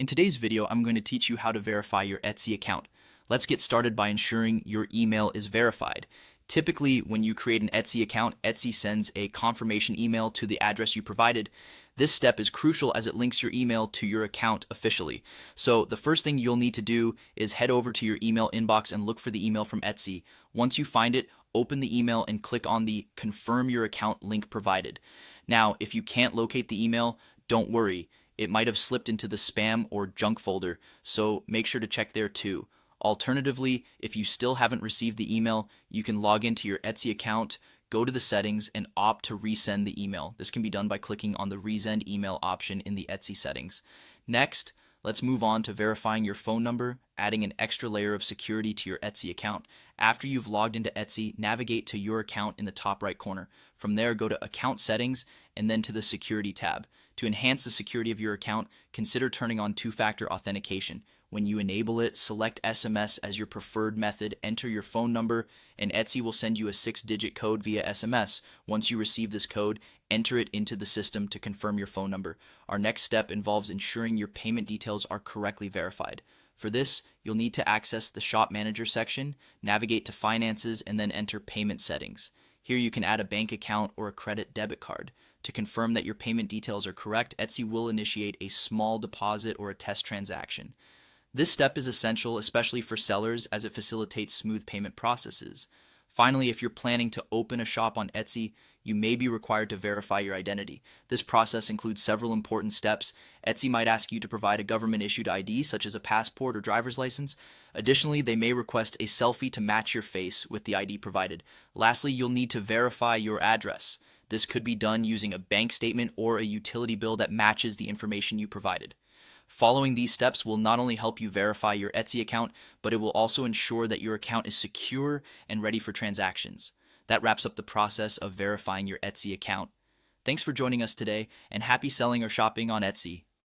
In today's video, I'm going to teach you how to verify your Etsy account. Let's get started by ensuring your email is verified. Typically, when you create an Etsy account, Etsy sends a confirmation email to the address you provided. This step is crucial as it links your email to your account officially. So the first thing you'll need to do is head over to your email inbox and look for the email from Etsy. Once you find it, open the email and click on the Confirm Your Account link provided. Now, if you can't locate the email, don't worry. It might have slipped into the spam or junk folder, so make sure to check there too. Alternatively, if you still haven't received the email, you can log into your Etsy account, go to the settings, and opt to resend the email. This can be done by clicking on the Resend Email option in the Etsy settings. Next, let's move on to verifying your phone number, adding an extra layer of security to your Etsy account. After you've logged into Etsy, navigate to your account in the top right corner. From there, go to Account Settings and then to the Security tab. To enhance the security of your account, consider turning on two-factor authentication. When you enable it, select SMS as your preferred method, enter your phone number, and Etsy will send you a 6-digit code via SMS. Once you receive this code, enter it into the system to confirm your phone number. Our next step involves ensuring your payment details are correctly verified. For this, you'll need to access the Shop Manager section, navigate to Finances, and then enter Payment Settings. Here you can add a bank account or a credit debit card. To confirm that your payment details are correct, Etsy will initiate a small deposit or a test transaction. This step is essential, especially for sellers, as it facilitates smooth payment processes. Finally, if you're planning to open a shop on Etsy, you may be required to verify your identity. This process includes several important steps. Etsy might ask you to provide a government-issued ID, such as a passport or driver's license. Additionally, they may request a selfie to match your face with the ID provided. Lastly, you'll need to verify your address. This could be done using a bank statement or a utility bill that matches the information you provided. Following these steps will not only help you verify your Etsy account, but it will also ensure that your account is secure and ready for transactions. That wraps up the process of verifying your Etsy account. Thanks for joining us today, and happy selling or shopping on Etsy.